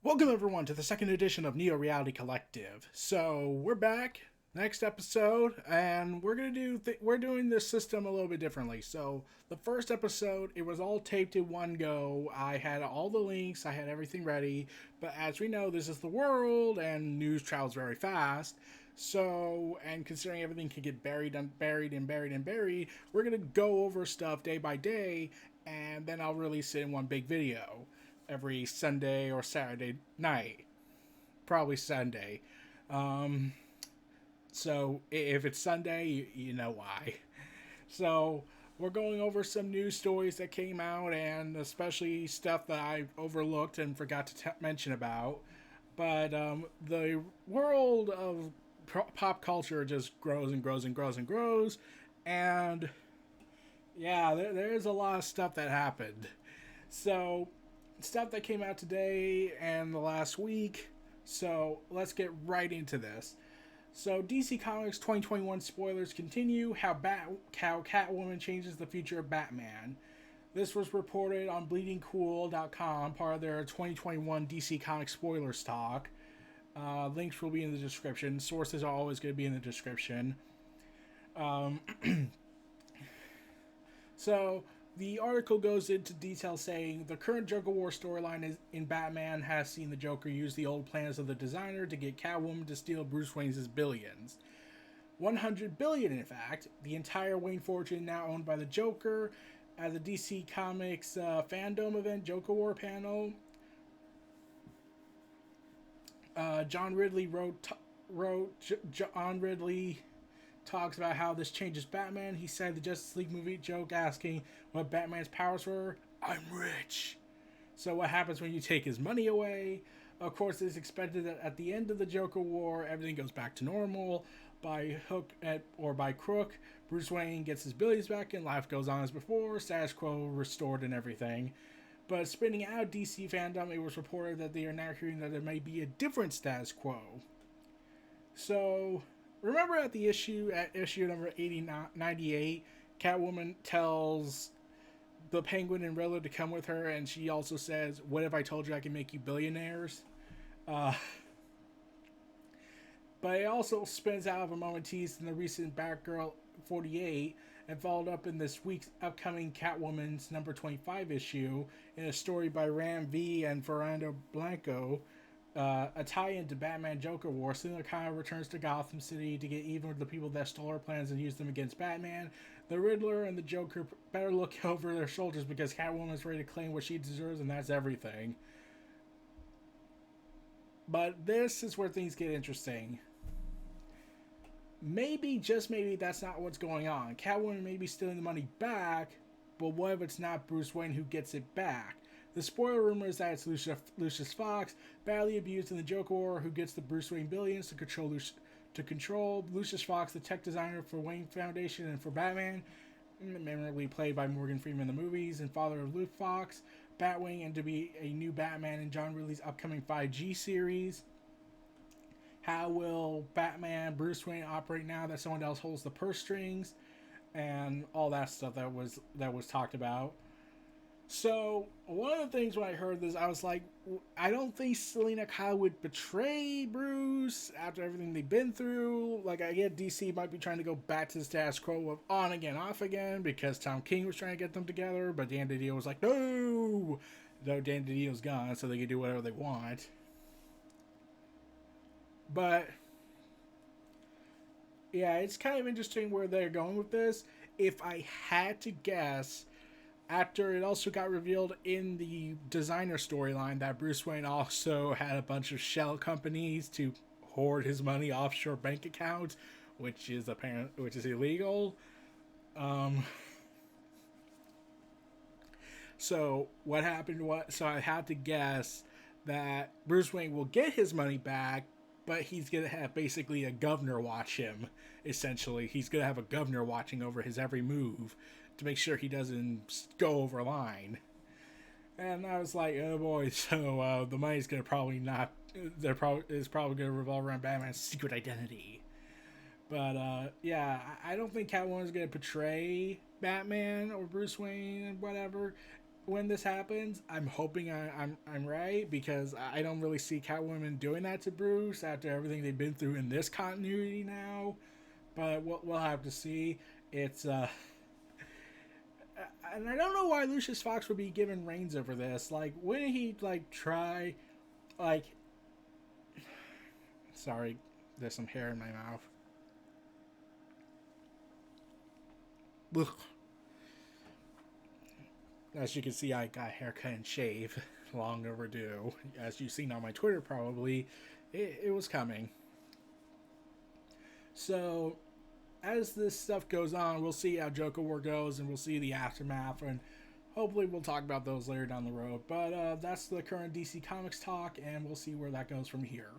Welcome everyone to the second edition of Neo Reality Collective. So we're back, next episode, and we're doing this system a little bit differently. So the first episode, it was all taped in one go. I had all the links, I had everything ready. But as we know, this is the world, and news travels very fast. So, and considering everything can get buried and buried and buried and buried, we're gonna go over stuff day by day, and then I'll release it in one big video every Sunday or Saturday night. Probably Sunday. Um, so if it's Sunday, you know why. So we're going over some news stories that came out and especially stuff that I overlooked and forgot to mention about. But the world of pop culture just grows and grows and grows and grows. And yeah, there's a lot of stuff that happened. So stuff that came out today and the last week. So let's get right into this. So DC Comics 2021 spoilers continue. How Catwoman changes the future of Batman. This was reported on BleedingCool.com, part of their 2021 DC Comics spoilers talk. Links will be in the description. Sources are always going to be in the description. Um, so the article goes into detail saying the current Joker War storyline is in Batman has seen the Joker use the old plans of the designer to get Catwoman to steal Bruce Wayne's billions. 100 billion, in fact. The entire Wayne fortune now owned by the Joker. At the DC Comics fandom event, Joker War panel, John Ridley John Ridley talks about how this changes Batman. He said the Justice League movie joke asking what Batman's powers were. I'm rich. So what happens when you take his money away? Of course, it's expected that at the end of the Joker War, everything goes back to normal. By hook or by crook, Bruce Wayne gets his billions back and life goes on as before, status quo restored and everything. But spinning out DC fandom, it was reported that they are now hearing that there may be a different status quo. So remember at issue number 98, Catwoman tells the Penguin and Riddler to come with her, and she also says, "What if I told you I can make you billionaires?" Uh, but it also spins out of a moment teased in the recent Batgirl 48 and followed up in this week's upcoming Catwoman's number 25 issue in a story by Ram V and Fernando Blanco, a tie-in to Batman Joker War. Selina Kyle returns to Gotham City to get even with the people that stole her plans and use them against Batman. The Riddler and the Joker better look over their shoulders because Catwoman's ready to claim what she deserves, and that's everything. But this is where things get interesting. Maybe, just maybe, that's not what's going on. Catwoman may be stealing the money back, but what if it's not Bruce Wayne who gets it back? The spoiler rumor is that it's Lucius Fox, badly abused in the Joker War, who gets the Bruce Wayne billions to control Lucius Fox, the tech designer for Wayne Foundation and for Batman, memorably played by Morgan Freeman in the movies, and father of Luke Fox, Batwing, and to be a new Batman in John Ridley's upcoming 5G series. How will Batman, Bruce Wayne operate now that someone else holds the purse strings, and all that stuff that was talked about. So one of the things when I heard this, I was like, I don't think Selina Kyle would betray Bruce after everything they've been through. Like, I get DC might be trying to go back to the status quo of on again, off again, because Tom King was trying to get them together, but Dan DiDio was like, no! Though Dan DiDio's gone, so they can do whatever they want. But yeah, it's kind of interesting where they're going with this. If I had to guess, after it also got revealed in the designer storyline that Bruce Wayne also had a bunch of shell companies to hoard his money offshore bank accounts, which is illegal. Um, so what happened? So I had to guess that Bruce Wayne will get his money back, but he's gonna have basically a governor watch him. Essentially, he's gonna have a governor watching over his every move to make sure he doesn't go over line. And I was like, oh boy, so the money's gonna probably not. Is probably gonna revolve around Batman's secret identity. But yeah, I don't think Catwoman's gonna portray Batman or Bruce Wayne and whatever. when this happens. I'm hoping I'm right, because I don't really see Catwoman doing that to Bruce after everything they've been through in this continuity now. But we'll have to see. It's and I don't know why Lucius Fox would be given reins over this. Like, wouldn't he like try, like, sorry, there's some hair in my mouth. Ugh. As you can see, I got a haircut and shave. Long overdue. As you've seen on my Twitter, probably, it was coming. So, as this stuff goes on, we'll see how Joker War goes, and we'll see the aftermath, and hopefully we'll talk about those later down the road. But that's the current DC Comics talk, and we'll see where that goes from here.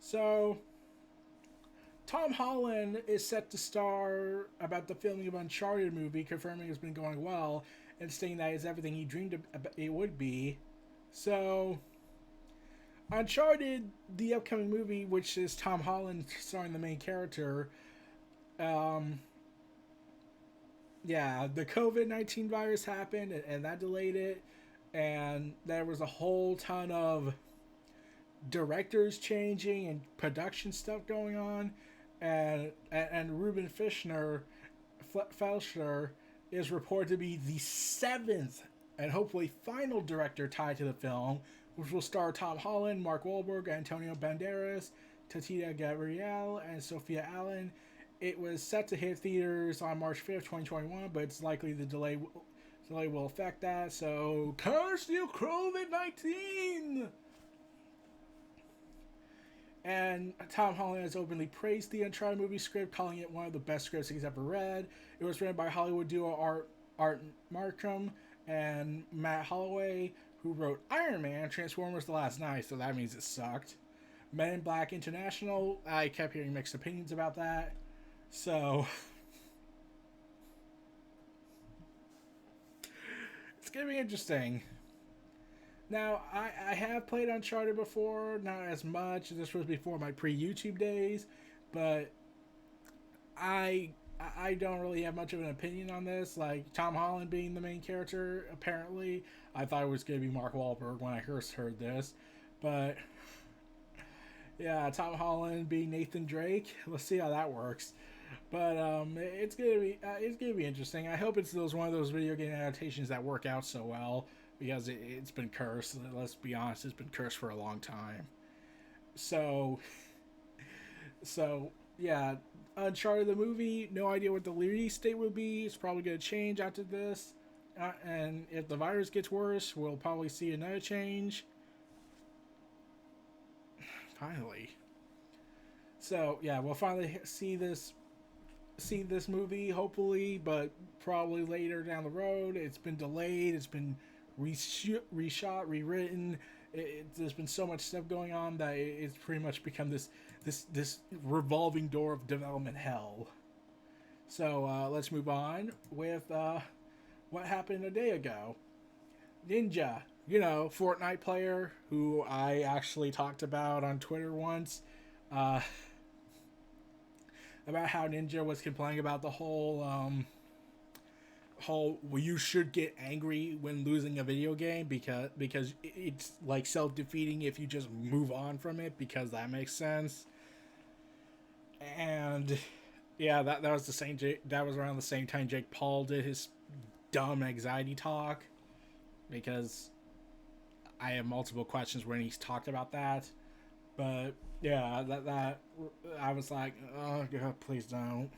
So, Tom Holland is set to star about the filming of Uncharted movie, confirming it's been going well, and stating that it's everything he dreamed it would be. So, Uncharted, the upcoming movie, which is Tom Holland starring the main character, yeah, the COVID-19 virus happened, and that delayed it, and there was a whole ton of directors changing and production stuff going on, and Ruben Fleischer is reported to be the seventh and hopefully final director tied to the film, which will star Tom Holland, Mark Wahlberg, Antonio Banderas, Tatiana Gabrielle, and Sophia Allen. It was set to hit theaters on March 5th, 2021, but it's likely the delay will affect that. So, curse you, COVID-19! And Tom Holland has openly praised the Uncharted movie script, calling it one of the best scripts he's ever read. It was written by Hollywood duo Art Markham and Matt Holloway, who wrote Iron Man, Transformers: The Last Night, so that means it sucked. Men in Black International, I kept hearing mixed opinions about that. So, it's going to be interesting. Now, I have played Uncharted before, not as much. This was before my pre-YouTube days, but I don't really have much of an opinion on this. Like, Tom Holland being the main character, apparently. I thought it was going to be Mark Wahlberg when I first heard this. But, yeah, Tom Holland being Nathan Drake. Let's see how that works. But it's gonna be interesting. I hope it's one of those video game adaptations that work out so well, because it's been cursed. Let's be honest, it's been cursed for a long time. So yeah, Uncharted the movie, no idea what the release date will be. It's probably going to change after this. And if the virus gets worse, we'll probably see another change. Finally. So, yeah, we'll finally see this movie, hopefully, but probably later down the road. It's been delayed. It's been reshot, rewritten. There's been so much stuff going on that it's pretty much become this revolving door of development hell. So let's move on with what happened a day ago. Ninja, Fortnite player who I actually talked about on Twitter once, about how Ninja was complaining about the whole you should get angry when losing a video game because it's like self-defeating if you just move on from it, because that makes sense. And yeah, that was that was around the same time Jake Paul did his dumb anxiety talk, because I have multiple questions when he's talked about that. But yeah, that I was like, oh god, please don't.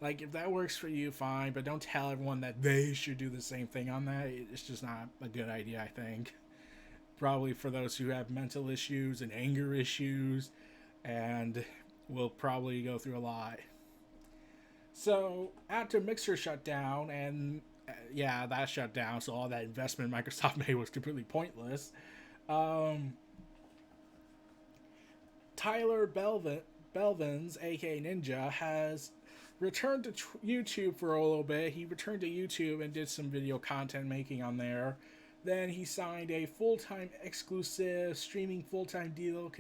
Like, if that works for you, fine, but don't tell everyone that they should do the same thing on that. It's just not a good idea, I think. Probably for those who have mental issues and anger issues, and will probably go through a lot. So, after Mixer shut down, and yeah, that shut down, so all that investment Microsoft made was completely pointless. Tyler Belvins, aka Ninja, has returned to YouTube for a little bit. He returned to YouTube and did some video content making on there. Then he signed a full-time exclusive streaming full-time deal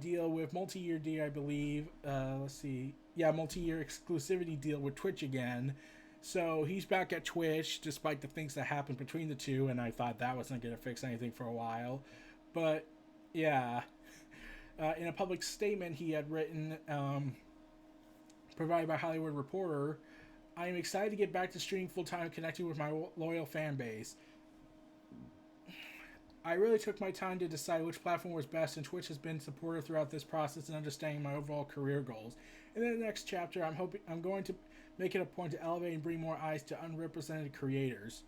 deal with multi-year deal, I believe. Let's see. Yeah, multi-year exclusivity deal with Twitch again. So he's back at Twitch despite the things that happened between the two, and I thought that wasn't going to fix anything for a while. But yeah, in a public statement he had written, provided by Hollywood Reporter, I am excited to get back to streaming full time, connecting with my loyal fan base. I really took my time to decide which platform was best, and Twitch has been supportive throughout this process in understanding my overall career goals. In the next chapter, I'm going to make it a point to elevate and bring more eyes to unrepresented creators.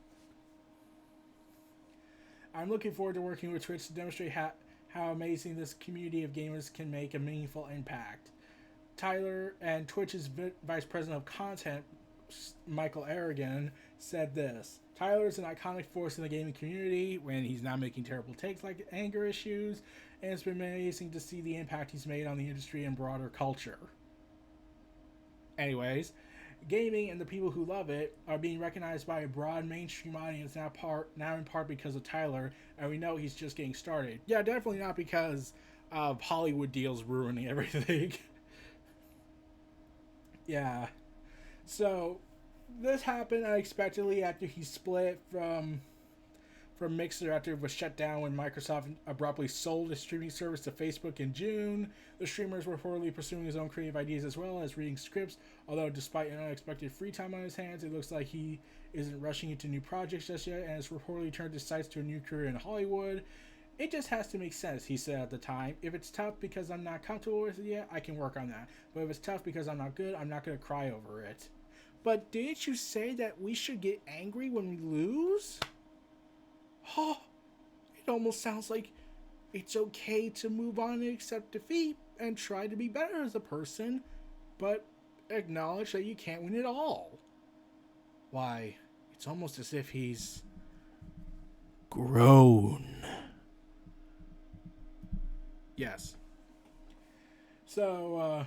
I'm looking forward to working with Twitch to demonstrate how amazing this community of gamers can make a meaningful impact. Tyler and Twitch's vice president of content, Michael Aragon, said this. Tyler is an iconic force in the gaming community when he's not making terrible takes like anger issues, and it's been amazing to see the impact he's made on the industry and broader culture. Anyways, gaming and the people who love it are being recognized by a broad mainstream audience now in part because of Tyler, and we know he's just getting started. Yeah, definitely not because of Hollywood deals ruining everything. Yeah. So this happened unexpectedly after he split from Mixer after it was shut down when Microsoft abruptly sold its streaming service to Facebook in June. The streamer is reportedly pursuing his own creative ideas as well as reading scripts, although despite an unexpected free time on his hands, it looks like he isn't rushing into new projects just yet and has reportedly turned his sights to a new career in Hollywood. It just has to make sense, he said at the time. If it's tough because I'm not comfortable with it yet, I can work on that. But if it's tough because I'm not good, I'm not going to cry over it. But didn't you say that we should get angry when we lose? Oh, it almost sounds like it's okay to move on and accept defeat and try to be better as a person, but acknowledge that you can't win it all. Why, it's almost as if he's grown. Yes. So,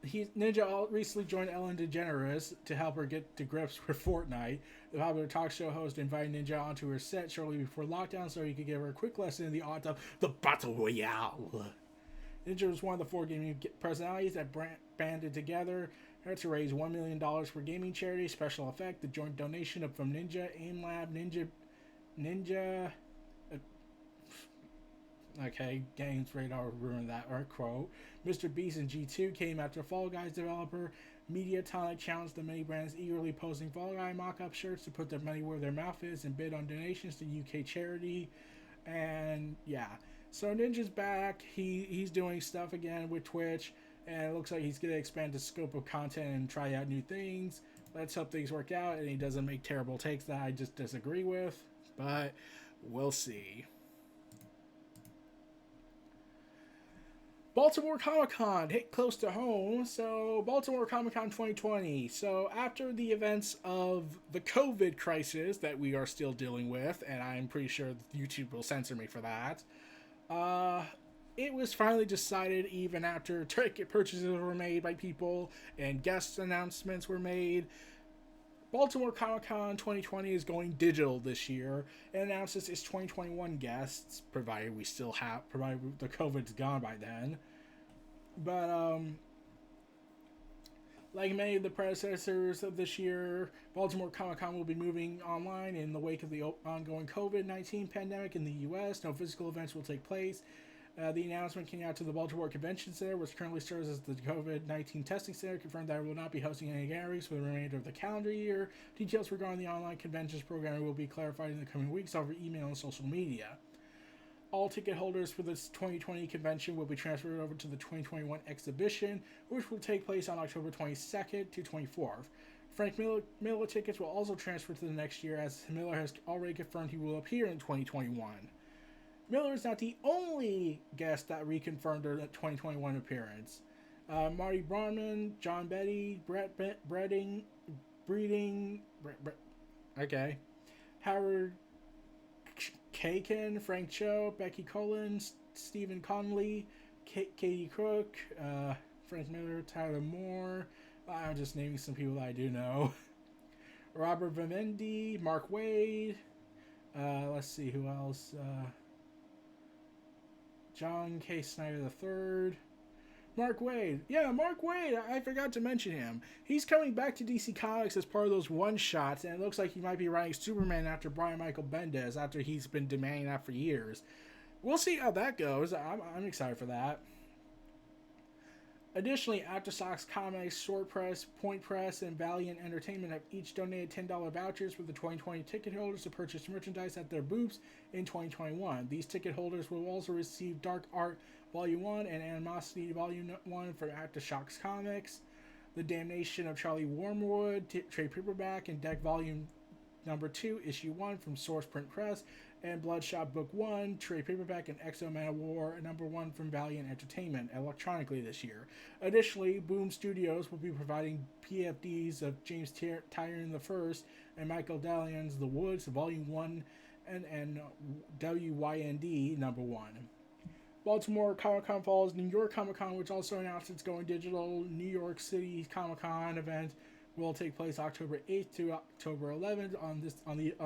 Ninja recently joined Ellen DeGeneres to help her get to grips with Fortnite. The popular talk show host invited Ninja onto her set shortly before lockdown so he could give her a quick lesson in the art of the Battle Royale. Ninja was one of the 4 gaming personalities that banded together to raise $1 million for gaming charity. Special effect, the joint donation from Ninja, AimLab, Ninja. Okay, Games Radar ruined that quote. Mr. Beast and G2 came after Fall Guys developer Mediatonic challenged the many brands eagerly posting Fall Guy mock-up shirts to put their money where their mouth is and bid on donations to UK charity. And yeah, so Ninja's back. He's doing stuff again with Twitch, and it looks like he's going to expand the scope of content and try out new things. Let's hope things work out and he doesn't make terrible takes that I just disagree with, but we'll see. Baltimore Comic-Con hit close to home. So Baltimore Comic-Con 2020. So after the events of the COVID crisis that we are still dealing with, and I'm pretty sure YouTube will censor me for that, it was finally decided, even after ticket purchases were made by people and guest announcements were made, Baltimore Comic-Con 2020 is going digital this year and announces its 2021 guests, provided the COVID's gone by then. But, like many of the predecessors of this year, Baltimore Comic-Con will be moving online in the wake of the ongoing COVID-19 pandemic in the U.S. No physical events will take place. The announcement came out to the Baltimore Convention Center, which currently serves as the COVID-19 testing center, confirmed that it will not be hosting any gatherings for the remainder of the calendar year. Details regarding the online conventions programming will be clarified in the coming weeks over email and social media. All ticket holders for this 2020 convention will be transferred over to the 2021 exhibition, which will take place on October 22nd to 24th. Frank Miller tickets will also transfer to the next year, as Miller has already confirmed he will appear in 2021. Miller is not the only guest that reconfirmed their 2021 appearance. Marty Braunman, John Betty, Howard Kaken, Frank Cho, Becky Collins, Stephen Connolly, Katie Crook, Frank Miller, Tyler Moore. I'm just naming some people that I do know. Robert Vivendi, Mark Wade. Let's see who else. John K. Snyder III. Mark Waid. Yeah, Mark Waid. I forgot to mention him. He's coming back to DC Comics as part of those one-shots, and it looks like he might be writing Superman after Brian Michael Bendis, after he's been demanding that for years. We'll see how that goes. I'm excited for that. Additionally, Aftershocks Comics, Short Press, Point Press, and Valiant Entertainment have each donated $10 vouchers for the 2020 ticket holders to purchase merchandise at their booths in 2021. These ticket holders will also receive Dark Art Volume 1 and Animosity Volume 1 from Aftershocks Comics, The Damnation of Charlie Wormwood, trade paperback, and Deck Volume Number 2, Issue 1 from Source Print Press, and Bloodshot Book 1, trade paperback, and X-O Manowar Number 1 from Valiant Entertainment electronically this year. Additionally, Boom Studios will be providing PFDs of James Tyrion I and Michael Dallion's The Woods, Volume 1, and WYND Number 1. Baltimore Comic-Con follows New York Comic-Con, which also announced it's going digital. New York City Comic-Con event will take place October 8th to October 11th on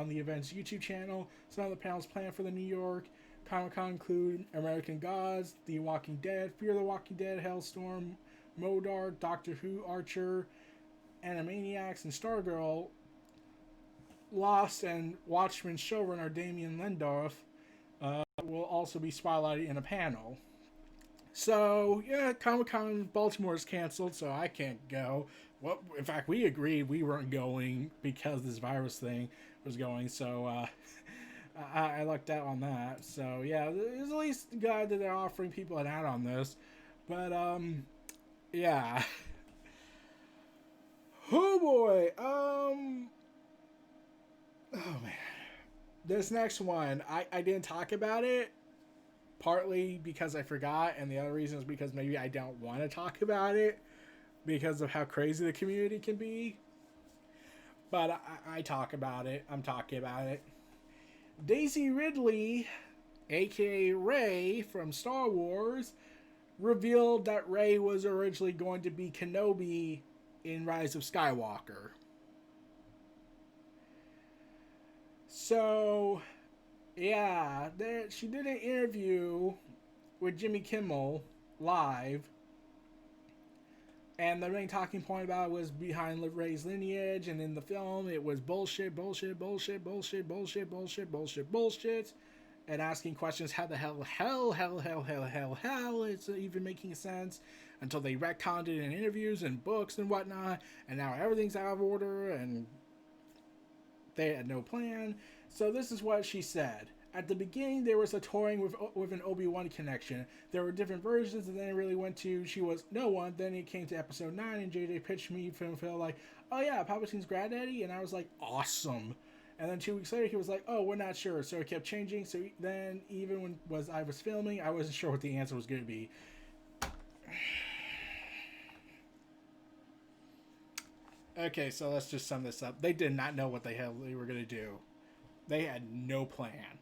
the event's YouTube channel. Some of the panels planned for the New York Comic-Con include American Gods, The Walking Dead, Fear the Walking Dead, Hellstorm, Modar, Doctor Who, Archer, Animaniacs, and Stargirl. Lost and Watchmen showrunner Damien Lindorf will also be spotlighted in a panel. So, yeah, Comic-Con Baltimore is canceled, so I can't go. Well, in fact, we agreed we weren't going because this virus thing was going, so I lucked out on that. So, yeah, it's at least glad that they're offering people an ad on this. But, yeah. Oh, boy. Oh, man. This next one, I didn't talk about it, partly because I forgot, and the other reason is because maybe I don't want to talk about it because of how crazy the community can be. But I talk about it. I'm talking about it. Daisy Ridley, aka Rey from Star Wars, revealed that Rey was originally going to be Kenobi in Rise of Skywalker. So, yeah, she did an interview with Jimmy Kimmel live, and the main talking point about it was behind Rey's lineage, and in the film it was bullshit, and asking questions, how the hell it's even making sense, until they retconned it in interviews and books and whatnot, and now everything's out of order, and they had no plan. So this is what she said. At the beginning, there was a touring with an Obi-Wan connection. There were different versions, and then it really went to she was no one. Then it came to episode 9, and JJ pitched me from Phil like, oh yeah, Palpatine's granddaddy, and I was like, awesome. And then 2 weeks later, he was like, oh, we're not sure. So it kept changing. So then even when I was filming, I wasn't sure what the answer was going to be. Okay, so let's just sum this up. They did not know what the hell they were going to do. They had no plan.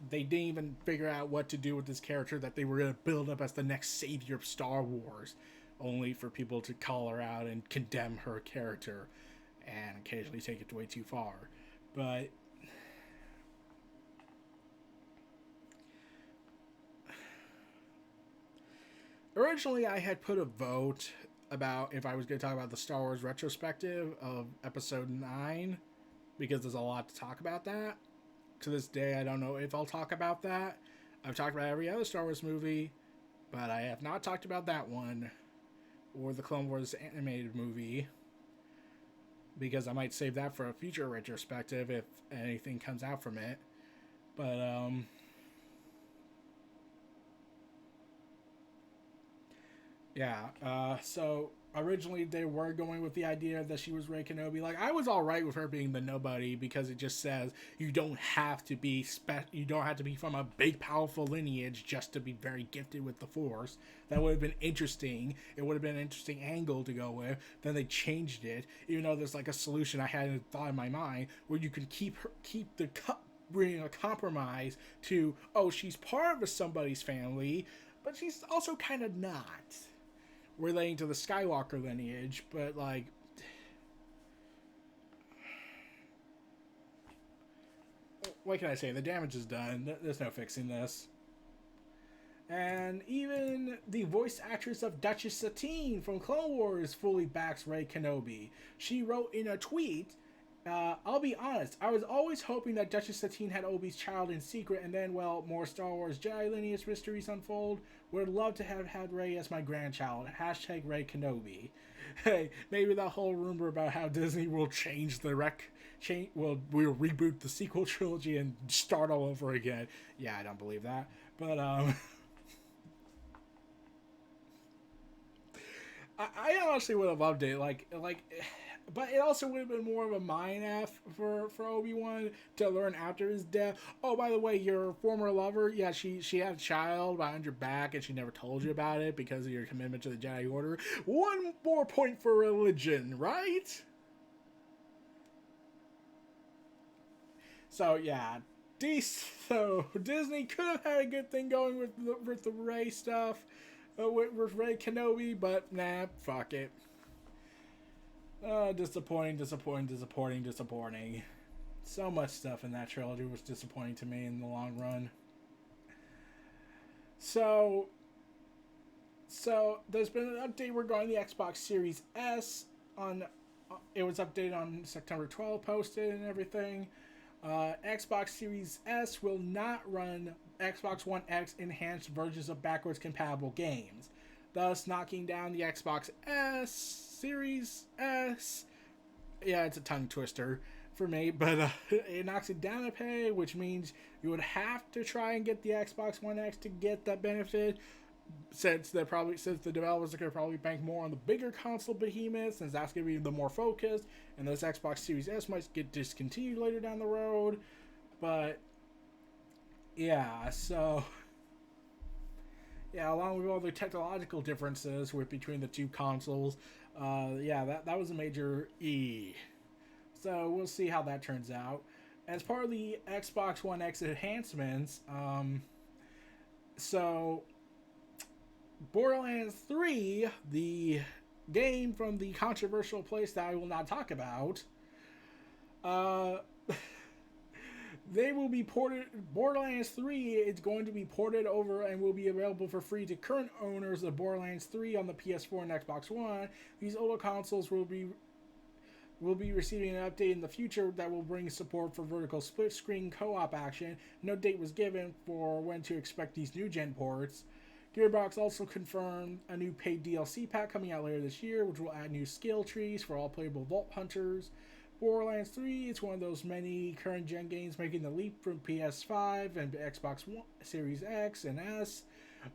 They didn't even figure out what to do with this character that they were going to build up as the next savior of Star Wars, only for people to call her out and condemn her character and occasionally take it way too far. But originally I had put a vote about if I was going to talk about the Star Wars retrospective of episode 9, because there's a lot to talk about that. To this day, I don't know if I'll talk about that. I've talked about every other Star Wars movie, but I have not talked about that one or the Clone Wars animated movie, because I might save that for a future retrospective if anything comes out from it. But yeah, so originally they were going with the idea that she was Rey Kenobi. Like, I was all right with her being the nobody, because it just says you don't have to be you don't have to be from a big powerful lineage just to be very gifted with the Force. That would have been interesting. It would have been an interesting angle to go with. Then they changed it, even though there's like a solution I hadn't thought in my mind where you could keep the bringing a compromise to, oh, she's part of somebody's family, but she's also kind of not relating to the Skywalker lineage. But like, what can I say? The damage is done. There's no fixing this. And even the voice actress of Duchess Satine from Clone Wars fully backs Rey Kenobi. She wrote in a tweet, I'll be honest, I was always hoping that Duchess Satine had Obi's child in secret, and then, well, more Star Wars Jedi lineage mysteries unfold. Would love to have had Rey as my grandchild. Hashtag Rey Kenobi. Hey, maybe that whole rumor about how Disney will change the we'll reboot the sequel trilogy and start all over again. Yeah, I don't believe that. But, I honestly would have loved it. But it also would have been more of a mind f for Obi-Wan to learn after his death. Oh, by the way, your former lover, yeah, she had a child behind your back, and she never told you about it because of your commitment to the Jedi Order. One more point for religion, right? So yeah, so Disney could have had a good thing going with the Rey stuff, with Rey Kenobi, but nah, fuck it. Disappointing, disappointing, disappointing, disappointing. So much stuff in that trilogy was disappointing to me in the long run. So, there's been an update regarding the Xbox Series S. It was updated on September 12th, posted and everything. Xbox Series S will not run Xbox One X enhanced versions of backwards compatible games, thus knocking down the Xbox Series S. Yeah, it's a tongue twister for me, but it knocks it down a peg, which means you would have to try and get the Xbox One X to get that benefit. Since the developers are going to probably bank more on the bigger console behemoths, since that's going to be the more focused, and this Xbox Series S might get discontinued later down the road. But yeah, so yeah, along with all the technological differences between the two consoles, that was a major E. So we'll see how that turns out. As part of the Xbox One X enhancements, so Borderlands 3, the game from the controversial place that I will not talk about, they will be ported. Borderlands 3 is going to be ported over and will be available for free to current owners of Borderlands 3 on the PS4 and Xbox One. These older consoles will be receiving an update in the future that will bring support for vertical split screen co-op action. No date was given for when to expect these new gen ports. Gearbox also confirmed a new paid DLC pack coming out later this year, which will add new skill trees for all playable Vault Hunters. Borderlands 3 is one of those many current gen games making the leap from PS5 and Xbox One, Series X and S.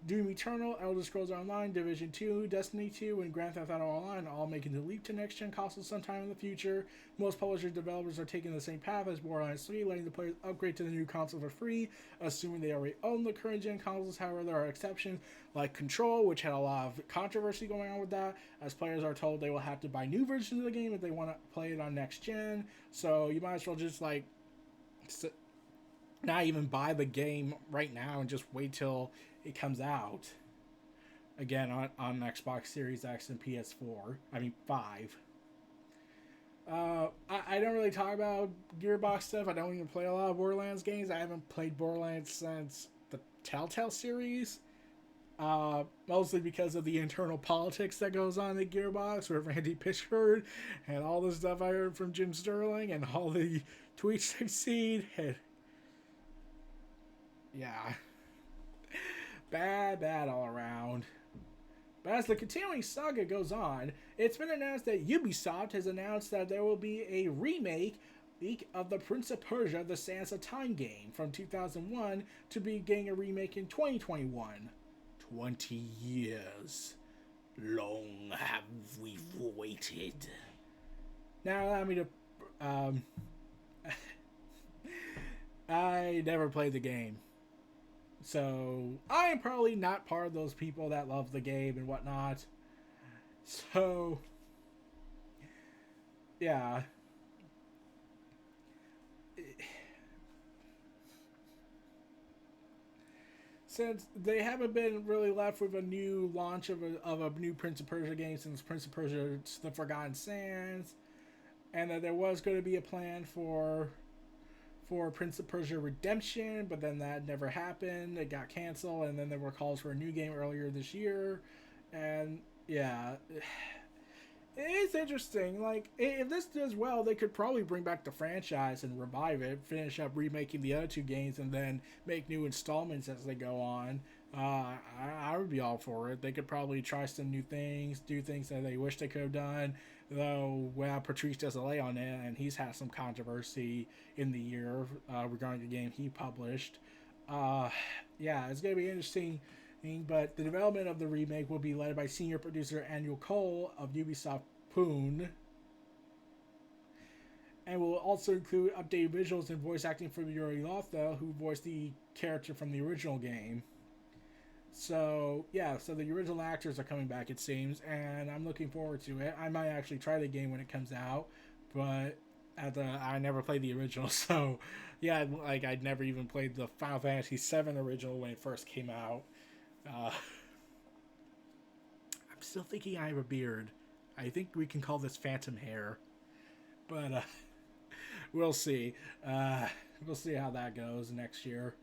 Doom Eternal, Elder Scrolls Online, Division 2, Destiny 2, and Grand Theft Auto Online all making the leap to next-gen consoles sometime in the future. Most publishers developers are taking the same path as Borderlands 3, letting the players upgrade to the new console for free, assuming they already own the current-gen consoles. However, there are exceptions, like Control, which had a lot of controversy going on with that, as players are told they will have to buy new versions of the game if they want to play it on next-gen. So you might as well just, not even buy the game right now and just wait till it comes out again on Xbox Series X and PS4. I mean 5. I don't really talk about Gearbox stuff. I don't even play a lot of Borderlands games. I haven't played Borderlands since the Telltale series. Mostly because of the internal politics that goes on at Gearbox with Randy Pitchford and all the stuff I heard from Jim Sterling and all the tweets I've seen. And yeah. Bad all around. But as the continuing saga goes on, it's been announced that Ubisoft has announced that there will be a remake of the Prince of Persia: The Sands of Time game from 2001 to be getting a remake in 2021. 20 years. Long have we waited. Now allow me to... I never played the game. So, I am probably not part of those people that love the game and whatnot. So, yeah. Since they haven't been really left with a new launch of a new Prince of Persia game since Prince of Persia: The Forgotten Sands, and that there was going to be a plan for for Prince of Persia Redemption, but then that never happened. It got canceled, and then there were calls for a new game earlier this year. And yeah, it's interesting. Like, if this does well, they could probably bring back the franchise and revive it, finish up remaking the other two games, and then make new installments as they go on. I would be all for it. They could probably try some new things, do things that they wish they could have done. Though, well, Patrice Desilets on it, and he's had some controversy in the year regarding the game he published. Yeah, it's going to be interesting. But the development of the remake will be led by senior producer Annual Cole of Ubisoft Pune, and will also include updated visuals and voice acting from Yuri Lothar, who voiced the character from the original game. So, yeah, so the original actors are coming back, it seems, and I'm looking forward to it. I might actually try the game when it comes out, but I never played the original, so, yeah, like, I'd never even played the Final Fantasy VII original when it first came out. I'm still thinking I have a beard. I think we can call this phantom hair. But, we'll see. We'll see how that goes next year.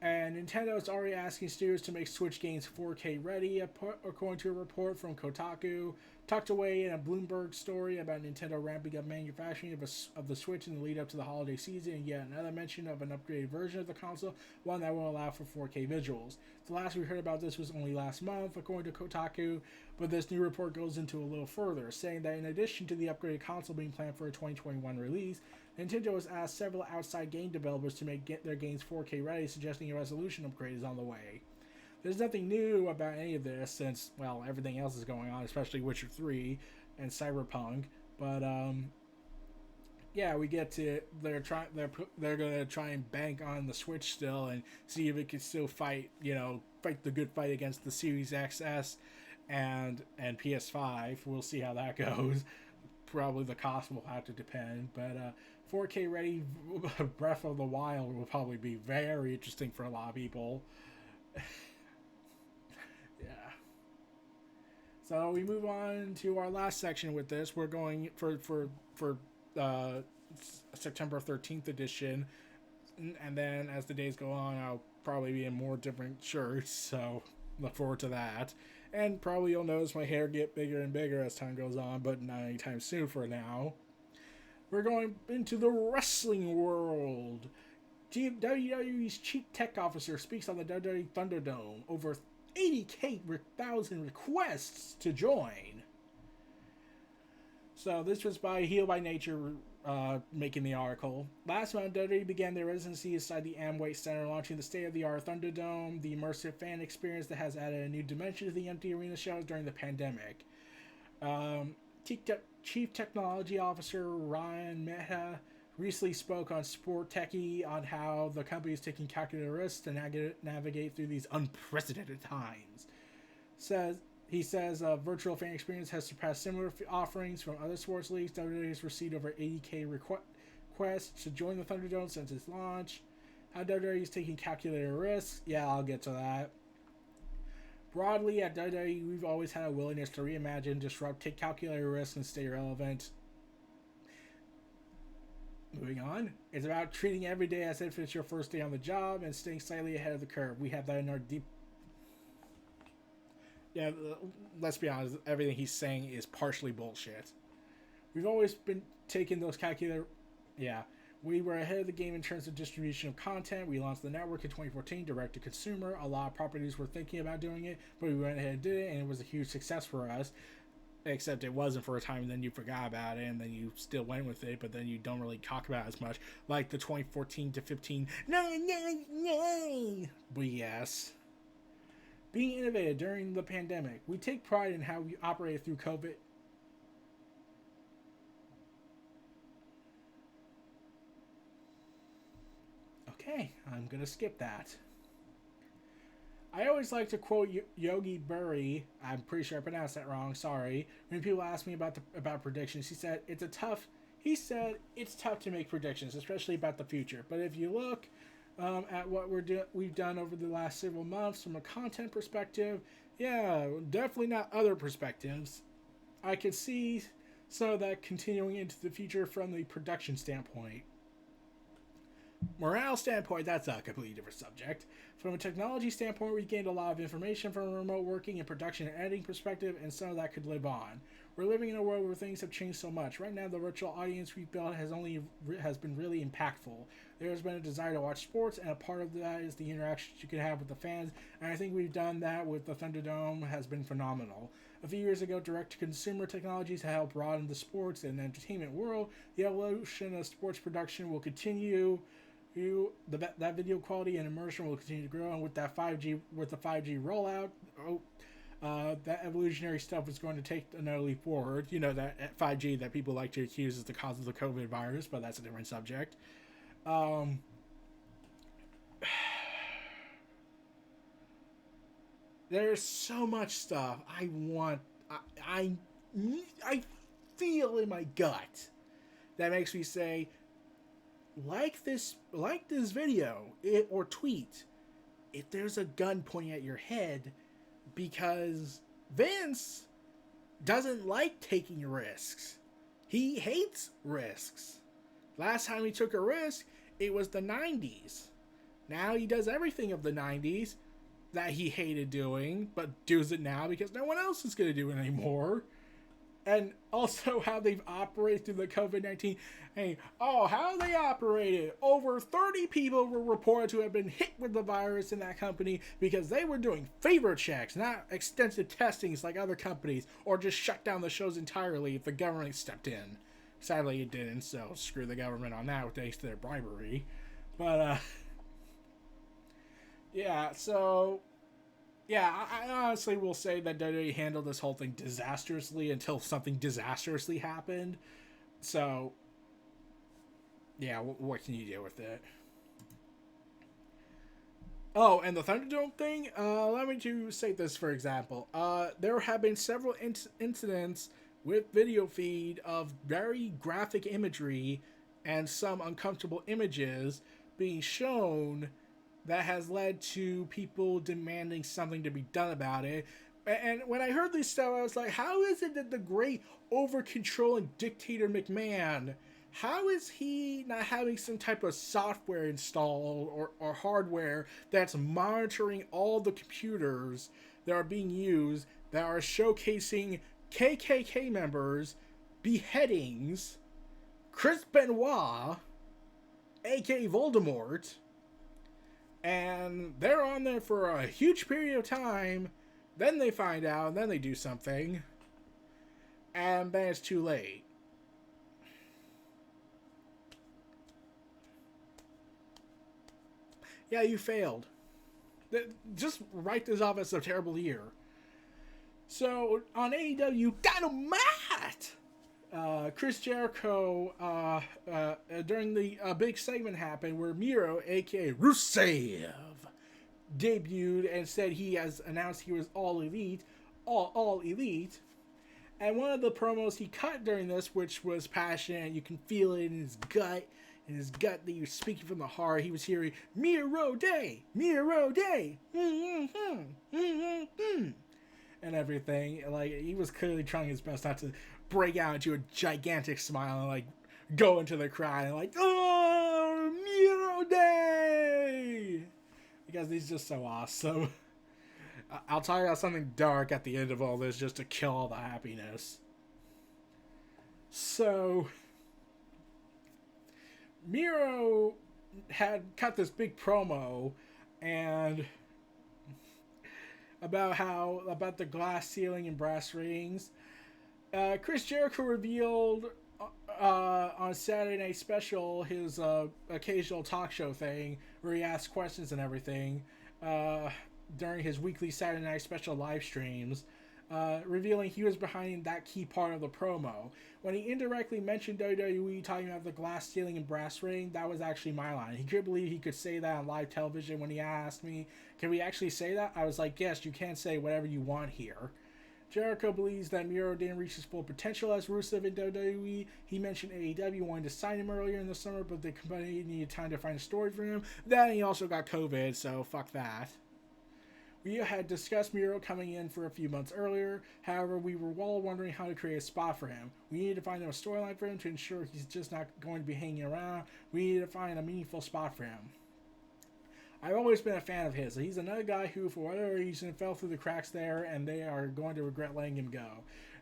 And Nintendo is already asking studios to make Switch games 4K ready, according to a report from Kotaku. Tucked away in a Bloomberg story about Nintendo ramping up manufacturing of the Switch in the lead up to the holiday season, and yet another mention of an upgraded version of the console, one that will allow for 4K visuals. The last we heard about this was only last month, according to Kotaku, but this new report goes into a little further, saying that in addition to the upgraded console being planned for a 2021 release, Nintendo has asked several outside game developers to make their games 4K ready, suggesting a resolution upgrade is on the way. There's nothing new about any of this since, well, everything else is going on, especially Witcher 3 and Cyberpunk. But yeah, we get to they're gonna try and bank on the Switch still and see if it can still fight the good fight against the Series XS and PS5. We'll see how that goes. Probably the cost will have to depend, but 4K ready Breath of the Wild will probably be very interesting for a lot of people. Yeah. So we move on to our last section with this. We're going for September 13th edition, and then as the days go on, I'll probably be in more different shirts. So look forward to that. And probably you'll notice my hair get bigger and bigger as time goes on, but not anytime soon for now. We're going into the wrestling world. WWE's chief tech officer speaks on the WWE Thunderdome. Over 80,000 requests to join. So this was by Heel by Nature making the article. Last month, WWE began their residency inside the Amway Center, launching the state-of-the-art Thunderdome, the immersive fan experience that has added a new dimension to the empty arena shows during the pandemic. Chief Technology Officer Ryan Mehta recently spoke on Sport Techie on how the company is taking calculated risks to navigate through these unprecedented times. He says virtual fan experience has surpassed similar offerings from other sports leagues. WWE has received over 80K requests to join the Thunderdome since its launch. How WWE is taking calculated risks. Yeah, I'll get to that. Broadly, at WWE, we've always had a willingness to reimagine, disrupt, take calculated risks, and stay relevant. Moving on. It's about treating every day as if it's your first day on the job and staying slightly ahead of the curve. We have that in our deep... Yeah, let's be honest. Everything he's saying is partially bullshit. We've always been taking those calculated... Yeah. We were ahead of the game in terms of distribution of content. We launched the network in 2014, direct to consumer. A lot of properties were thinking about doing it, but we went ahead and did it, and it was a huge success for us. Except it wasn't for a time, and then you forgot about it, and then you still went with it, but then you don't really talk about it as much. Like the 2014 to 15, no, BS. Being innovative during the pandemic. We take pride in how we operated through COVID. Okay, I'm going to skip that. I always like to quote Yogi Berra. I'm pretty sure I pronounced that wrong. Sorry. When people ask me about predictions, he said it's tough to make predictions, especially about the future. But if you look at what we've done over the last several months from a content perspective, yeah, definitely not other perspectives. I could see some of that continuing into the future from the production standpoint. morale standpoint, that's a completely different subject. From a technology standpoint, we gained a lot of information from remote working and production and editing perspective, and some of that could live on. We're living in a world where things have changed so much. Right now, the virtual audience we've built has been really impactful. There has been a desire to watch sports, and a part of that is the interactions you can have with the fans. And I think we've done that with the Thunderdome has been phenomenal. A few years ago, direct-to-consumer technologies have helped broaden the sports and entertainment world. The evolution of sports production will continue. That video quality and immersion will continue to grow, and with the 5G rollout, that evolutionary stuff is going to take another leap forward. You know, that 5G that people like to accuse as the cause of the COVID virus, but that's a different subject. There's so much stuff I feel in my gut that makes me say, like this video or tweet if there's a gun pointing at your head, because Vince doesn't like taking risks. He hates risks. Last time he took a risk, it was the 90s. Now he does everything of the 90s that he hated doing, but does it now because no one else is going to do it anymore. And also how they've operated through the COVID-19. Hey, how they operated. Over 30 people were reported to have been hit with the virus in that company because they were doing favor checks, not extensive testings like other companies, or just shut down the shows entirely if the government stepped in. Sadly, it didn't, so screw the government on that thanks to their bribery. But, yeah, so... Yeah, I honestly will say that WWE handled this whole thing disastrously until something disastrously happened. So, yeah, what can you do with it? Oh, and the Thunderdome thing, let me just say this, for example. There have been several incidents with video feed of very graphic imagery and some uncomfortable images being shown that has led to people demanding something to be done about it. And when I heard this stuff, I was like, how is it that the great over-controlling dictator McMahon, how is he not having some type of software installed or hardware that's monitoring all the computers that are being used that are showcasing KKK members, beheadings, Chris Benoit, aka Voldemort, and they're on there for a huge period of time, then they find out, and then they do something, and then it's too late. Yeah, you failed. Just write this off as a terrible year. So, on AEW Dynamite, Chris Jericho, during the big segment happened where Miro, aka Rusev, debuted and said he has announced he was all elite. And one of the promos he cut during this, which was passionate, you can feel it in his gut that he was speaking from the heart. He was hearing Miro Day, and everything. Like, he was clearly trying his best not to break out into a gigantic smile and like go into the crowd and like, oh, Miro Day, because he's just so awesome. I'll tell you about something dark at the end of all this just to kill all the happiness. So, Miro had cut this big promo and about the glass ceiling and brass rings. Chris Jericho revealed on Saturday Night Special his occasional talk show thing where he asked questions and everything during his weekly Saturday Night Special live streams, revealing he was behind that key part of the promo. When he indirectly mentioned WWE talking about the glass ceiling and brass ring, that was actually my line. He couldn't believe he could say that on live television. When he asked me, can we actually say that? I was like, yes, you can say whatever you want here. Jericho believes that Miro didn't reach his full potential as Rusev in WWE. He mentioned AEW wanted to sign him earlier in the summer, but the company needed time to find a story for him. Then he also got COVID, so fuck that. We had discussed Miro coming in for a few months earlier. However, we were all wondering how to create a spot for him. We needed to find a storyline for him to ensure he's just not going to be hanging around. We needed to find a meaningful spot for him. I've always been a fan of his. He's another guy who, for whatever reason, fell through the cracks there, and they are going to regret letting him go.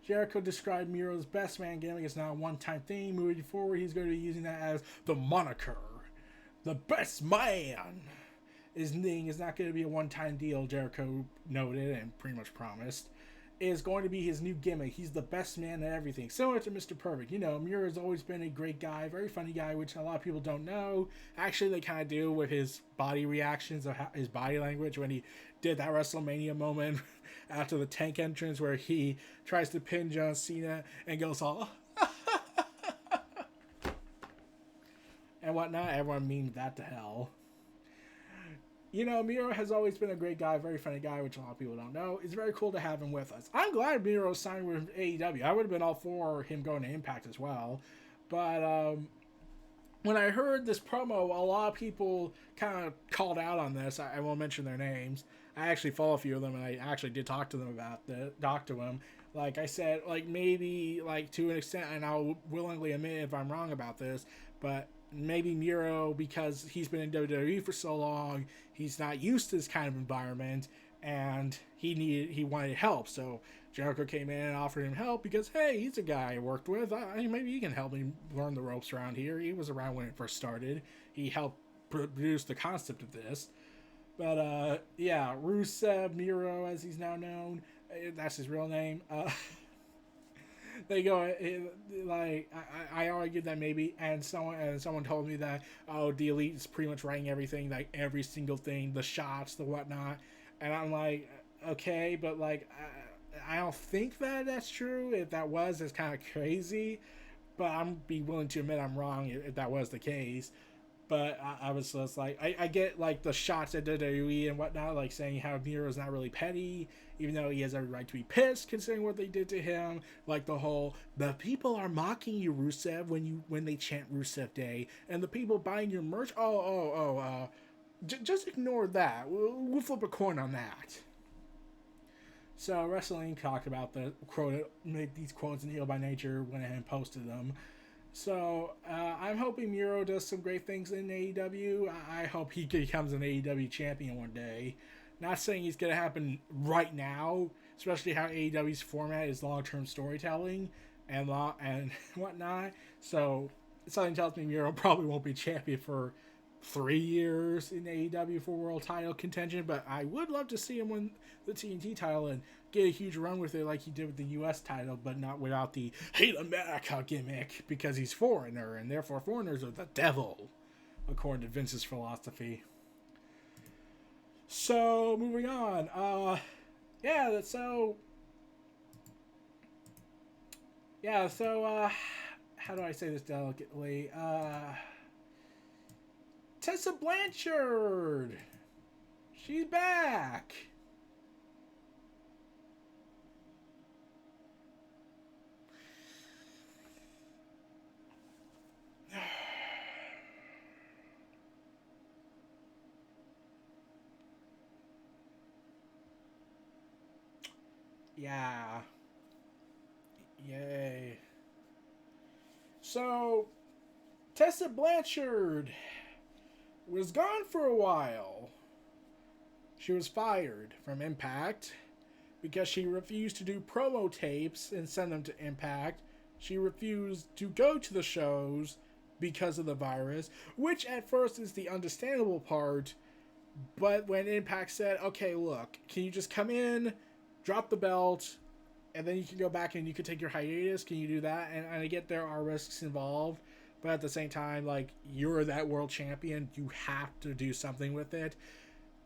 Jericho described Miro's best man gimmick as not a one-time thing. Moving forward, he's going to be using that as the moniker. The best man. His thing is not going to be a one-time deal, Jericho noted and pretty much promised. It is going to be his new gimmick. He's the best man at everything. Similar to Mr. Perfect. You know, Miro has always been a great guy, very funny guy, which a lot of people don't know. Actually, they kind of do with his body reactions, of his body language when he did that WrestleMania moment after the Tank entrance where he tries to pin John Cena and goes all and whatnot. Everyone memed that to hell. You know, Miro has always been a great guy, very funny guy, which a lot of people don't know. It's very cool to have him with us. I'm glad Miro signed with AEW. I would have been all for him going to Impact as well. But when I heard this promo, a lot of people kind of called out on this. I won't mention their names. I actually follow a few of them, and I actually did talk to them about them. Like I said, like maybe like to an extent, and I'll willingly admit if I'm wrong about this, but maybe Miro, because he's been in WWE for so long, he's not used to this kind of environment, and he wanted help. So Jericho came in and offered him help because, hey, he's a guy I worked with. Maybe he can help me learn the ropes around here. He was around when it first started. He helped produce the concept of this. But yeah, Rusev Miro, as he's now known, that's his real name. They go like I argued that maybe, and someone told me that the Elite is pretty much writing everything, like every single thing, the shots, the whatnot, and I'm like, okay, but like I don't think that that's true. If that was, it's kind of crazy, but I'm be willing to admit I'm wrong if that was the case. But I was just like, I get like the shots at WWE and whatnot, like saying how Miro's not really petty, even though he has every right to be pissed considering what they did to him. Like the whole, the people are mocking you, Rusev, when they chant Rusev Day, and the people buying your merch. Just ignore that. We'll flip a coin on that. So Wrestling talked about the quote, made these quotes in Heel by Nature, went ahead and posted them. So I'm hoping Miro does some great things in AEW. I hope he becomes an AEW champion one day. Not saying he's going to happen right now, especially how AEW's format is long-term storytelling and whatnot. So something tells me Miro probably won't be champion for 3 years in AEW for world title contention, but I would love to see him win the TNT title and get a huge run with it like he did with the US title, but not without the hate America gimmick, because he's foreigner and therefore foreigners are the devil, according to Vince's philosophy. So moving on, how do I say this delicately? Tessa Blanchard, she's back. Yeah. Yay. So, Tessa Blanchard was gone for a while. She was fired from Impact because she refused to do promo tapes and send them to Impact. She refused to go to the shows because of the virus, which at first is the understandable part. But when Impact said, okay, look, can you just come in, drop the belt, and then you can go back and you can take your hiatus, can you do that? And I get there are risks involved, but at the same time, like, you're that world champion, you have to do something with it.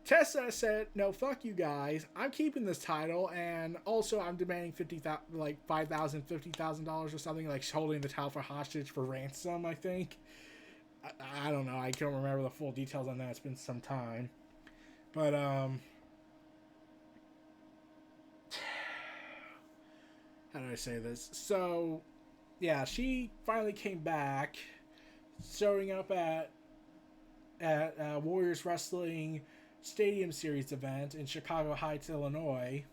Tessa said, no, fuck you guys, I'm keeping this title, and also I'm demanding $5,000, $50,000 or something, like holding the title for hostage for ransom, I think. I don't know, I can't remember the full details on that, it's been some time. But, how do I say this? So, yeah, she finally came back, showing up at Warriors Wrestling Stadium Series event in Chicago Heights, Illinois,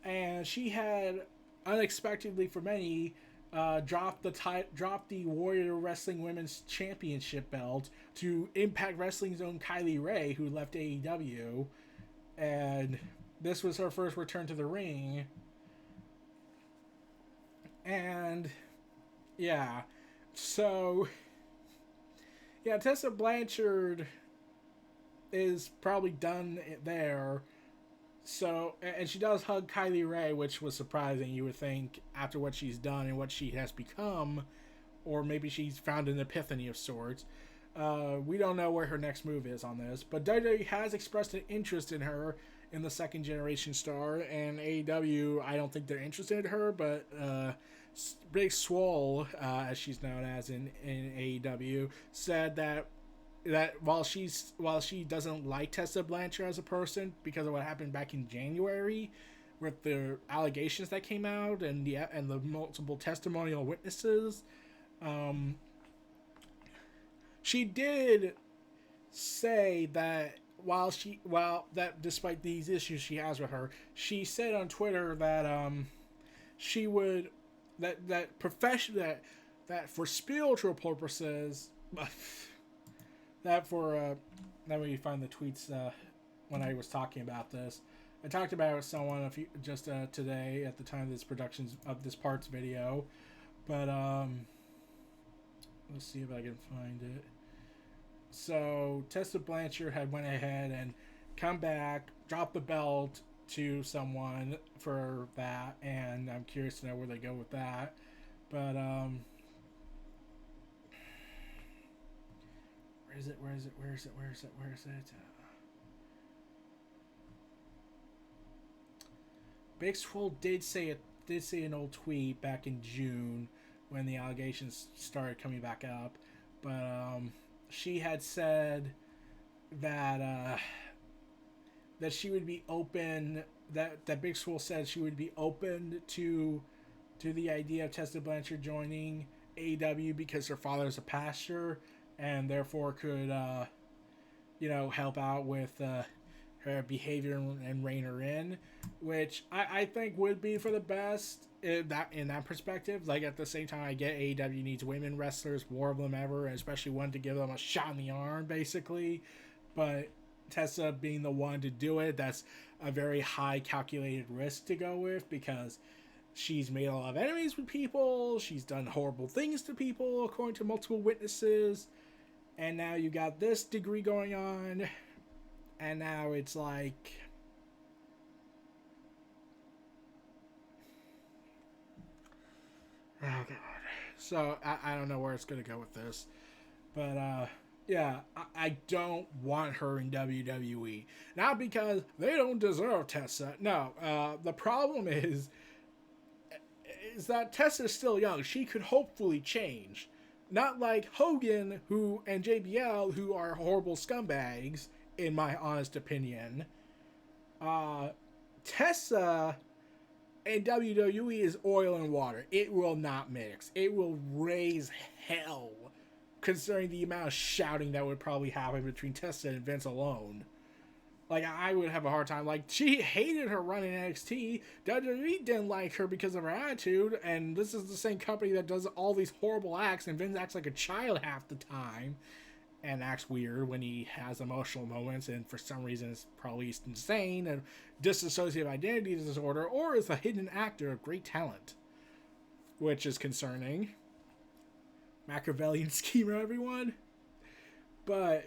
and she had unexpectedly for many dropped the Warrior Wrestling Women's Championship belt to Impact Wrestling's own Kylie Ray, who left AEW, and this was her first return to the ring. And yeah, so yeah, Tessa Blanchard is probably done there. So, and she does hug Kylie Ray, which was surprising. You would think after what she's done and what she has become, or maybe she's found an epiphany of sorts. We don't know where her next move is on this, but WWE has expressed an interest in her in the second generation star, and AEW, I don't think they're interested in her, but Big Swole, as she's known as in AEW, said that while she doesn't like Tessa Blanchard as a person because of what happened back in January with the allegations that came out and the multiple testimonial witnesses, she did say that that despite these issues she has with her, she said on Twitter that she would that for spiritual purposes. That for that way you find the tweets when I was talking about this. I talked about it with someone today at the time of this parts video, but let's see if I can find it. So Tessa Blanchard had went ahead and come back, dropped the belt to someone for that, and I'm curious to know where they go with that. But Where is it? Big Swole did say an old tweet back in June when the allegations started coming back up, but she had said that that she would be open. That Big Swole said she would be open to the idea of Tessa Blanchard joining AEW because her father is a pastor and therefore could, help out with her behavior and rein her in, which I think would be for the best in that perspective. Like, at the same time, I get AEW needs women wrestlers, more of them ever, and especially one to give them a shot in the arm, basically. But Tessa being the one to do it, that's a very high calculated risk to go with because she's made a lot of enemies with people. She's done horrible things to people, according to multiple witnesses. And now you got this degree going on. And now it's like... oh, God. So, I don't know where it's going to go with this. But, yeah, I don't want her in WWE. Not because they don't deserve Tessa. No, the problem is that Tessa's still young. She could hopefully change. Not like Hogan and JBL, who are horrible scumbags, in my honest opinion. Tessa and WWE is oil and water. It will not mix. It will raise hell, considering the amount of shouting that would probably happen between Tessa and Vince alone. Like, I would have a hard time. Like, she hated her running NXT. WWE didn't like her because of her attitude, and this is the same company that does all these horrible acts, and Vince acts like a child half the time, and acts weird when he has emotional moments, and for some reason it's probably insane, and dissociative identity disorder, or is a hidden actor of great talent, which is concerning. Machiavellian schemer, everyone. But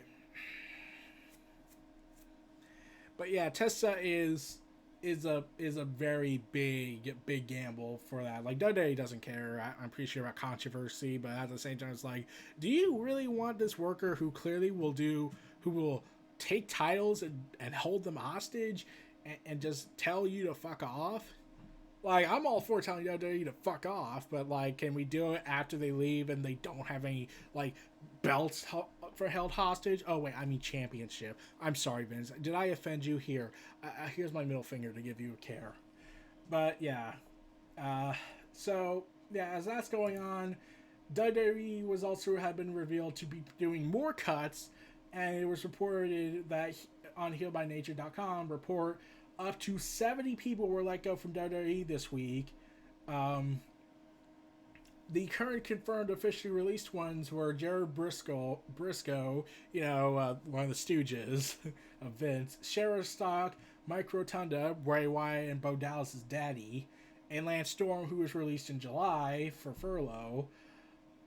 yeah, Tessa is a very big gamble for that. Like, WWE doesn't care. I'm pretty sure about controversy, but at the same time, it's like, do you really want this worker who clearly who will take titles and hold them hostage and just tell you to fuck off? Like, I'm all for telling WWE to fuck off, but, like, can we do it after they leave and they don't have any, like, belts for held hostage? Oh, wait, I mean championship. I'm sorry, Vince. Did I offend you? Here. Here's my middle finger to give you a care. But, yeah. So, yeah, as that's going on, WWE had been revealed to be doing more cuts, and it was reported that on HealByNature.com report up to 70 people were let go from WWE this week. The current confirmed officially released ones were Jared Briscoe, one of the Stooges of Vince, Sheriff Stock, Mike Rotunda, Bray Wyatt, and Bo Dallas' daddy, and Lance Storm, who was released in July for furlough.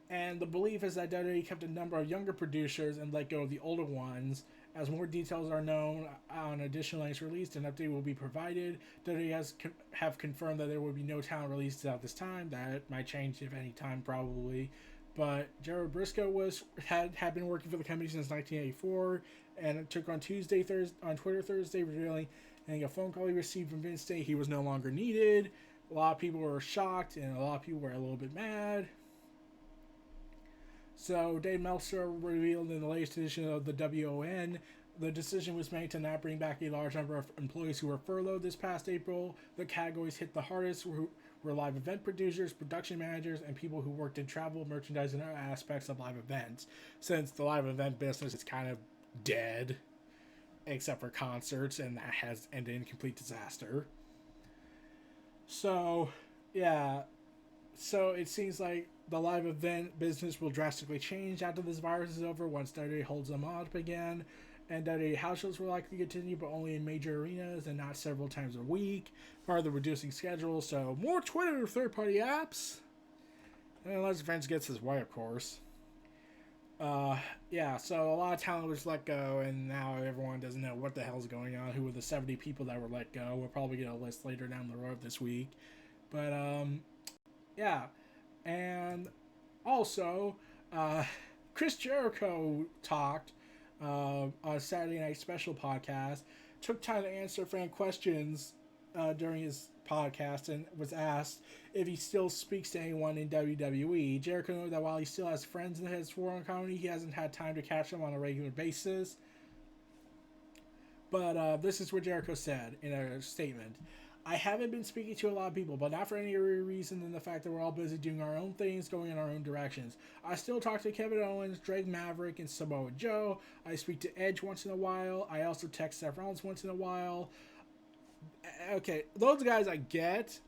And the belief is that WWE kept a number of younger producers and let go of the older ones. As more details are known on additional links released, an update will be provided. WWE have confirmed that there will be no talent released at this time. That might change if any time, probably. But Jared Briscoe had been working for the company since 1984, and it took on Twitter Thursday, revealing a phone call he received from Vince saying he was no longer needed. A lot of people were shocked, and a lot of people were a little bit mad. So Dave Meltzer revealed in the latest edition of the WON, the decision was made to not bring back a large number of employees who were furloughed this past April. The categories hit the hardest were live event producers, production managers, and people who worked in travel, merchandise, and other aspects of live events. Since the live event business is kind of dead, except for concerts, and that has ended in complete disaster. So, yeah. So it seems like the live event business will drastically change after this virus is over once WWE holds them up again. And WWE house shows will likely continue, but only in major arenas and not several times a week. Part of the reducing schedule, so more Twitter third-party apps. Unless Vince gets his way, of course. Yeah, so a lot of talent was let go, and now everyone doesn't know what the hell's going on. Who were the 70 people that were let go? We'll probably get a list later down the road this week. But, yeah. And also, Chris Jericho talked on a Saturday Night Special podcast, took time to answer fan questions during his podcast, and was asked if he still speaks to anyone in WWE. Jericho noted that while he still has friends in his forum comedy, he hasn't had time to catch them on a regular basis. But this is what Jericho said in a statement. I haven't been speaking to a lot of people, but not for any other reason than the fact that we're all busy doing our own things, going in our own directions. I still talk to Kevin Owens, Drake Maverick, and Samoa Joe. I speak to Edge once in a while. I also text Seth Rollins once in a while. Okay, those guys I get.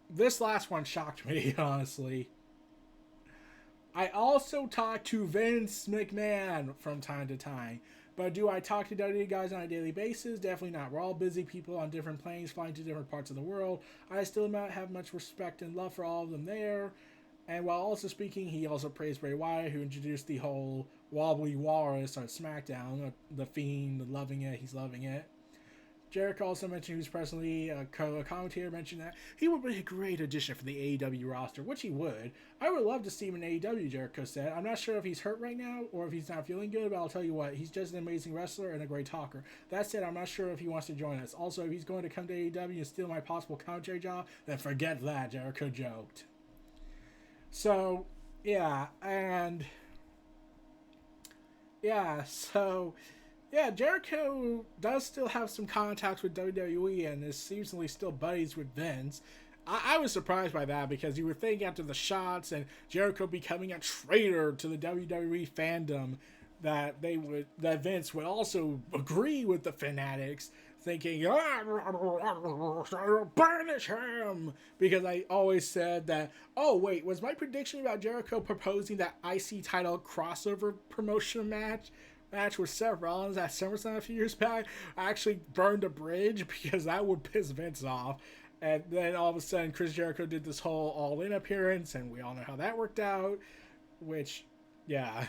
This last one shocked me, honestly. I also talk to Vince McMahon from time to time. But do I talk to WWE guys on a daily basis? Definitely not. We're all busy people on different planes, flying to different parts of the world. I still not have much respect and love for all of them there. And while also speaking, he also praised Bray Wyatt, who introduced the whole wobbly walrus on SmackDown. The Fiend, loving it. He's loving it. Jericho also mentioned he was presently a commentator, mentioned that he would be a great addition for the AEW roster, which he would. I would love to see him in AEW, Jericho said. I'm not sure if he's hurt right now or if he's not feeling good, but I'll tell you what, he's just an amazing wrestler and a great talker. That said, I'm not sure if he wants to join us. Also, if he's going to come to AEW and steal my possible commentary job, then forget that, Jericho joked. So, yeah, and... yeah, so... yeah, Jericho does still have some contacts with WWE and is seemingly still buddies with Vince. I was surprised by that because you would think after the shots and Jericho becoming a traitor to the WWE fandom that Vince would also agree with the fanatics, thinking, banish him! Because I always said that, oh wait, was my prediction about Jericho proposing that IC title crossover promotion match with Seth Rollins at SummerSlam a few years back? I actually burned a bridge because that would piss Vince off. And then all of a sudden Chris Jericho did this whole all-in appearance, and we all know how that worked out, which, yeah.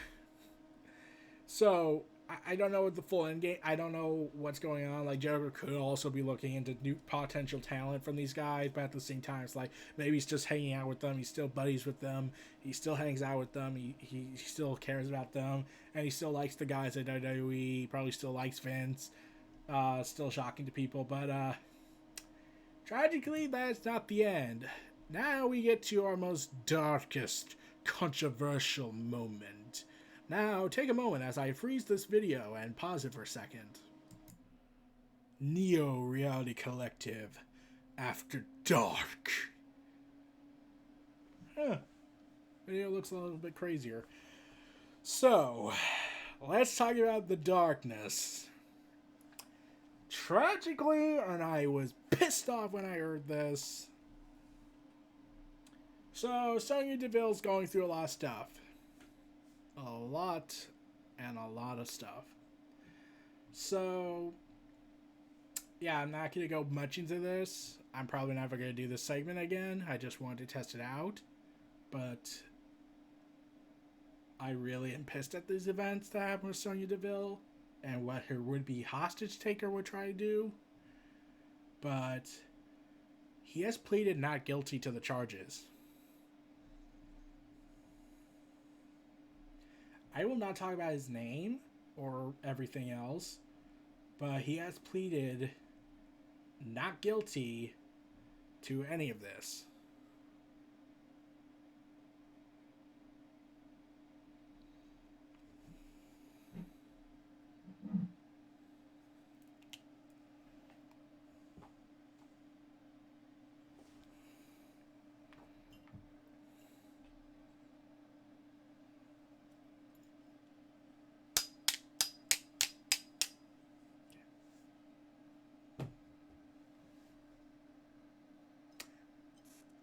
So, I don't know what the full end game, I don't know what's going on. Like, Jericho could also be looking into new potential talent from these guys, but at the same time, it's like, maybe he's just hanging out with them, he's still buddies with them, he still hangs out with them, he still cares about them, and he still likes the guys at WWE, he probably still likes Vince, still shocking to people, but, tragically, that's not the end. Now we get to our most darkest, controversial moment. Now, take a moment as I freeze this video and pause it for a second. Neo Reality Collective After Dark. Video looks a little bit crazier. So, let's talk about the darkness. tragically, and I was pissed off when I heard this. So, Sonya Deville's going through a lot of stuff. A lot of stuff. So, yeah, I'm not going to go much into this. I'm probably never going to do this segment again. I just wanted to test it out. But I really am pissed at these events that happened with Sonya Deville and what her would-be hostage taker would try to do. But he has pleaded not guilty to the charges. I will not talk about his name or everything else, but he has pleaded not guilty to any of this.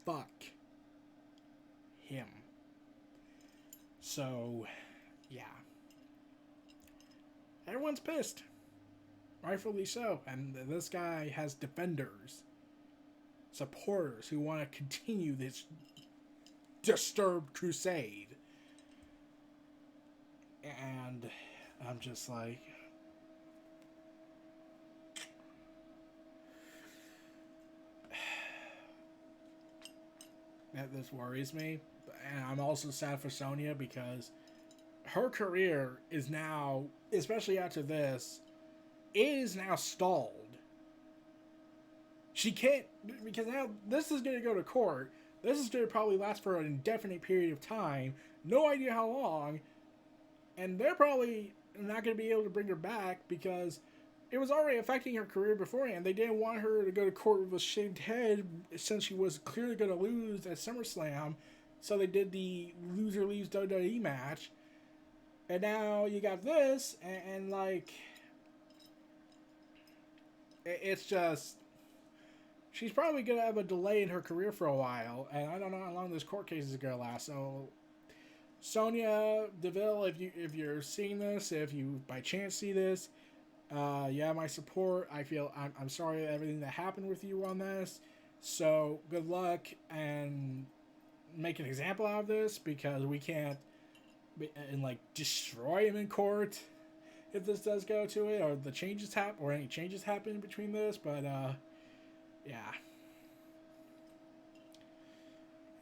Fuck him. So, yeah. Everyone's pissed. Rightfully so. And this guy has defenders, supporters who want to continue this disturbed crusade. And I'm just like, this worries me. And I'm also sad for Sonya because her career is now, especially after this, is now stalled. She can't, because now this is going to go to court. This is going to probably last for an indefinite period of time. No idea how long. And they're probably not going to be able to bring her back because it was already affecting her career beforehand. They didn't want her to go to court with a shaved head since she was clearly going to lose at SummerSlam. So they did the loser leaves WWE match. And now you got this, and like, it's just, she's probably going to have a delay in her career for a while. And I don't know how long this court case is going to last. So, Sonya Deville, if you're seeing this, if you by chance see this, you have my support. I'm sorry everything that happened with you on this. So good luck and make an example out of this because we can't like destroy him in court if this does go to it or the changes happen or any changes happen between this. But yeah.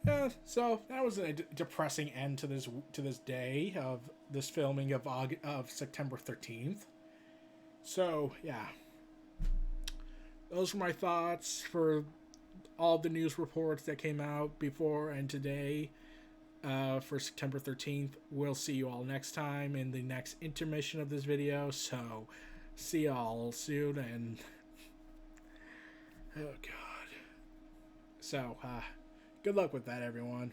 Yeah, so that was a depressing end to this day of this filming of September 13th. So, yeah. Those were my thoughts for all the news reports that came out before and today for September 13th. We'll see you all next time in the next intermission of this video. So, see y'all soon and... Oh, God. So, good luck with that, everyone.